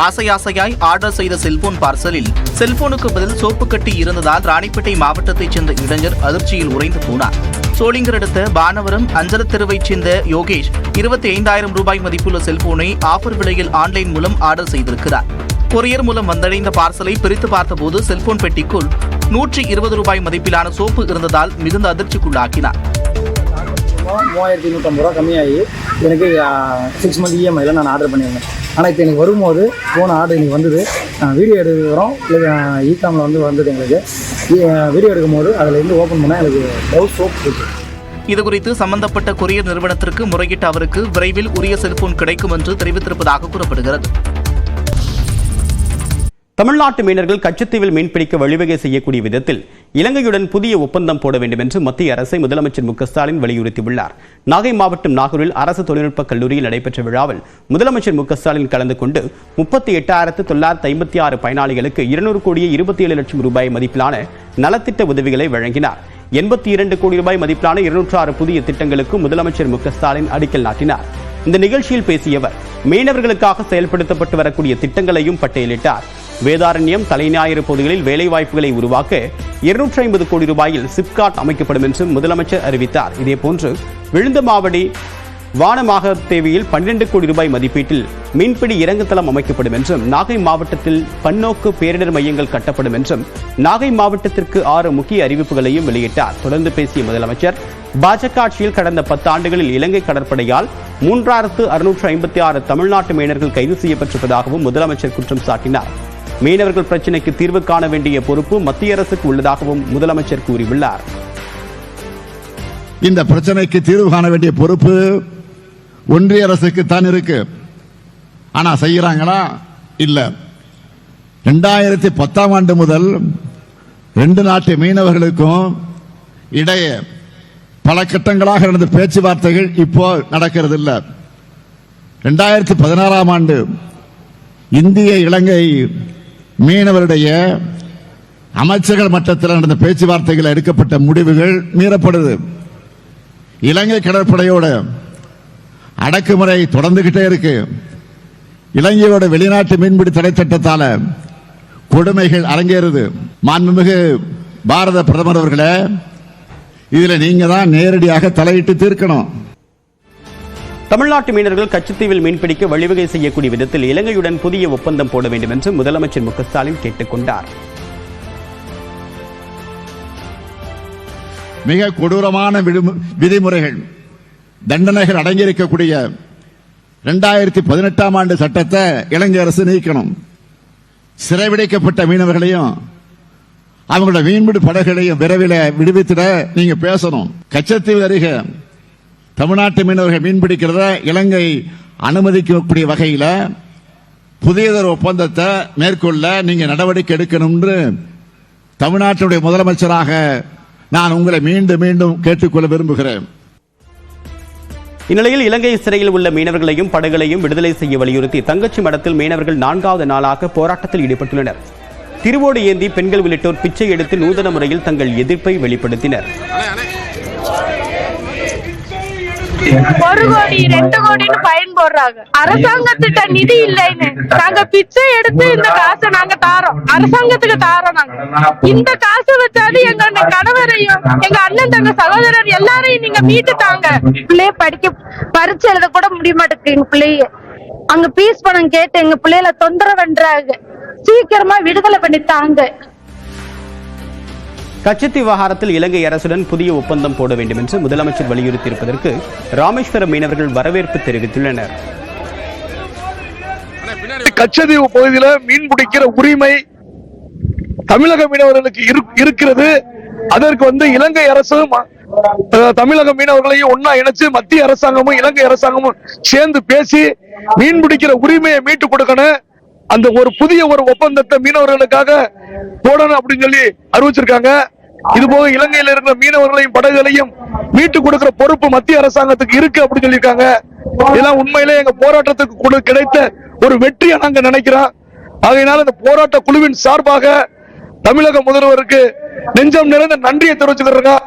ஆசையாசையாய் order செய்த cellphone பார்சலில் செல்போனுக்கு பதில் soap கட்டி இருந்ததால் ராணிப்பேட்டை மாவட்டத்தைச் சேர்ந்த இளைஞர் அதிர்ச்சியில் உறைந்து போனார். சோளிங்கர் அடுத்த பானவரம் அஞ்சல் தெருவைச் சேர்ந்த யோகேஷ் 25,000 ரூபாய் மதிப்புள்ள செல்போனை ஆஃபர் விலையில் ஆன்லைன் மூலம் ஆர்டர் செய்திருக்கிறார். கொரியர் மூலம் வந்தடைந்த பார்சலை பிரித்து பார்த்தபோது செல்போன் பெட்டிக்குள் 120 ரூபாய் மதிப்பிலான சோப்பு இருந்ததால் மிகுந்த அதிர்ச்சிக்குள்ளாக்கினார். 3,150 ரூபா கம்மியாகி எனக்கு 6 மந்த் இஎம்ஐயில் நான் ஆர்டர் பண்ணியிருந்தேன். ஆனால் இப்போ எனக்கு வரும்போது ஃபோன் ஆர்டர் எனக்கு வந்தது. வீடியோ எடுக்கிறோம் இல்லை இகாமில் வந்தது எங்களுக்கு. வீடியோ எடுக்கும் போது அதில் இருந்து ஓப்பன் பண்ணால் எனக்கு டவ் சோப் இருக்குது. இதுகுறித்து சம்பந்தப்பட்ட கொரியர் நிறுவனத்திற்கு முறையிட்ட அவருக்கு விரைவில் உரிய செல்போன் கிடைக்கும் என்று தெரிவித்திருப்பதாக கூறப்படுகிறது. தமிழ்நாட்டு மீனவர்கள் கச்சத்தீவில் மீன்பிடிக்க வழிவகை செய்யக்கூடிய விதத்தில் இலங்கையுடன் புதிய ஒப்பந்தம் போட வேண்டும் என்று மத்திய அரசை முதலமைச்சர் மு க ஸ்டாலின் வலியுறுத்தியுள்ளார். நாகை மாவட்டம் நாகூரில் அரசு தொழில்நுட்ப கல்லூரியில் நடைபெற்ற விழாவில் முதலமைச்சர் மு க ஸ்டாலின் கலந்து கொண்டு 38,956 பயனாளிகளுக்கு 200 கோடியே 27 லட்சம் ரூபாய் மதிப்பிலான நலத்திட்ட உதவிகளை வழங்கினார். 82 கோடி ரூபாய் மதிப்பிலான 206 புதிய திட்டங்களுக்கு முதலமைச்சர் மு க ஸ்டாலின் அடிக்கல் நாட்டினார். இந்த நிகழ்ச்சியில் பேசிய அவர் மீனவர்களுக்காக செயல்படுத்தப்பட்டு வரக்கூடிய திட்டங்களையும் பட்டியலிட்டார். வேதாரண்யம் தலைஞாயிறு பகுதிகளில் வேலைவாய்ப்புகளை உருவாக்க 250 கோடி ரூபாயில் சிப்காட் அமைக்கப்படும் என்றும் முதலமைச்சர் அறிவித்தார். இதேபோன்று விழுந்தமாவடி வானமாக தேவையில் 12 கோடி ரூபாய் மதிப்பீட்டில் மீன்பிடி இறங்குதளம் அமைக்கப்படும் என்றும், நாகை மாவட்டத்தில் பன்னோக்கு பேரிடர் மையங்கள் கட்டப்படும் என்றும், நாகை மாவட்டத்திற்கு 6 முக்கிய அறிவிப்புகளையும் வெளியிட்டார். தொடர்ந்து பேசிய முதலமைச்சர் பாஜக ஆட்சியில் கடந்த 10 ஆண்டுகளில் இலங்கை கடற்படையால் 3,656 தமிழ்நாட்டு மீனவர்கள் கைது செய்யப்பட்டிருப்பதாகவும் முதலமைச்சர் குற்றம் சாட்டினார். மீனவர்கள் பிரச்சினைக்கு தீர்வு காண வேண்டிய பொறுப்பு மத்திய அரசுக்கு உள்ளதாகவும் முதலமைச்சர் கூறியுள்ளார். இந்த பிரச்சனைக்கு தீர்வு காண வேண்டிய பொறுப்பு ஒன்றிய அரசுக்கு தான் இருக்கு. ஆனா செய்யறாங்களா? இல்ல. 2010ஆம் ஆண்டு முதல் 2 நாட்டு மீனவர்களுக்கும் இடையே பல கட்டங்களாக நடந்த பேச்சுவார்த்தைகள் இப்போ நடக்கிறது இல்ல. 2016ஆம் ஆண்டு இந்திய இலங்கை மீனவருடைய அமைச்சர்கள் மட்டத்தில் நடந்த பேச்சுவார்த்தைகள் எடுக்கப்பட்ட முடிவுகள் மீறப்படுது. இலங்கை கடற்படையோட அடக்குமுறை தொடர்ந்துகிட்டே இருக்கு. இலங்கையோட வெளிநாட்டு மீன்பிடி தடை சட்டத்தால கொடுமைகள் அரங்கேறுது. மாண்புமிகு பாரத பிரதமர் அவர்களே, இதுல நீங்க தான் நேரடியாக தலையிட்டு தீர்க்கணும். தமிழ்நாட்டு மீனவர்கள் கச்சத்தீவில் மீன்பிடிக்க வழிவகை செய்யக்கூடிய விதத்தில் இலங்கையுடன் புதிய ஒப்பந்தம் போட வேண்டும் என்று முதலமைச்சர் மு க ஸ்டாலின் கேட்டுக் கொண்டார். மிக கொடூரமான விதிமுறைகள், தண்டனைகள் அடங்கியிருக்கக்கூடிய 2018ஆம் ஆண்டு சட்டத்தை இலங்கை அரசு நீக்கணும். சிறைபிடிக்கப்பட்ட மீனவர்களையும் அவங்களோட மீன்பிடி படகுகளையும் விரைவில் விடுவித்திட நீங்க பேசணும். கச்சத்தீவு அருகே தமிழ்நாட்டு மீனவர்கள் மீன்பிடிக்கிறத இலங்கை அனுமதிக்கக்கூடிய வகையில் புதியதொரு ஒப்பந்தத்தை மேற்கொள்ள நீங்க நடவடிக்கை எடுக்கணும் என்று தமிழ்நாட்டுடைய முதலமைச்சராக நான் உங்களை மீண்டும் மீண்டும் கேட்டுக்கொள்ள விரும்புகிறேன். இந்நிலையில் இலங்கை சிறையில் உள்ள மீனவர்களையும் படகுகளையும் விடுதலை செய்ய வலியுறுத்தி தங்கச்சி மடத்தில் மீனவர்கள் 4வது நாளாக போராட்டத்தில் ஈடுபட்டுள்ளனர். திருவோடு ஏந்தி பெண்கள் உள்ளிட்டோர் பிச்சை எடுத்து நூதன முறையில் தங்கள் எதிர்ப்பை வெளிப்படுத்தினர். 1 கோடி 2 கோடின்னு பயன் போடுறாங்க. அரசாங்கத்திட்ட நிதி இல்லைன்னு நாங்க பிச்சை எடுத்து இந்த காசை நாங்க தாரோம், அரசாங்கத்துக்கு தாரோம். நாங்க இந்த காசை வச்சாலும் எங்க கணவரையும் எங்க அண்ணன் தங்க சகோதரர் எல்லாரையும் நீங்க மீட்டு தாங்க. பிள்ளைய படிக்க பரிச்சை எழுத கூட முடிய மாட்டேங்குது. எங்க பிள்ளைய அங்க பீஸ் பணம் கேட்டு எங்க பிள்ளைல தொந்தரவு பண்றாங்க. சீக்கிரமா விடுதலை பண்ணி தாங்க. கச்சத்தீவு விவகாரத்தில் இலங்கை அரசுடன் புதிய ஒப்பந்தம் போட வேண்டும் என்று முதலமைச்சர் வலியுறுத்தியிருப்பதற்கு ராமேஸ்வரம் மீனவர்கள் வரவேற்பு தெரிவித்துள்ளனர். கச்சத்தீவு பகுதியில் மீன் பிடிக்கிற உரிமை தமிழக மீனவர்களுக்கு இருக்கிறது. அதற்கு இலங்கை அரசும் தமிழக மீனவர்களையும் ஒன்னா இணைச்சு மத்திய அரசாங்கமும் இலங்கை அரசாங்கமும் சேர்ந்து பேசி மீன் பிடிக்கிற உரிமையை மீட்டு கொடுக்கணும். அந்த ஒரு புதிய ஒப்பந்தத்தை மீனவர்களுக்காக போடணும் அப்படின்னு சொல்லி அறிவிச்சிருக்காங்க. இதுபோக இலங்கையில் இருக்கிற மீனவர்களையும் படகுகளையும் மீட்டு கொடுக்கிற பொறுப்பு மத்திய அரசாங்கத்துக்கு இருக்கு அப்படின்னு சொல்லியிருக்காங்க. இதெல்லாம் உண்மையிலே எங்க போராட்டத்துக்கு கிடைத்த ஒரு வெற்றியை நாங்க நினைக்கிறோம். ஆகையினால இந்த போராட்ட குழுவின் சார்பாக தமிழக முதல்வருக்கு நெஞ்சம் நிறைந்த நன்றியை தெரிவிச்சுக்கிறோம்.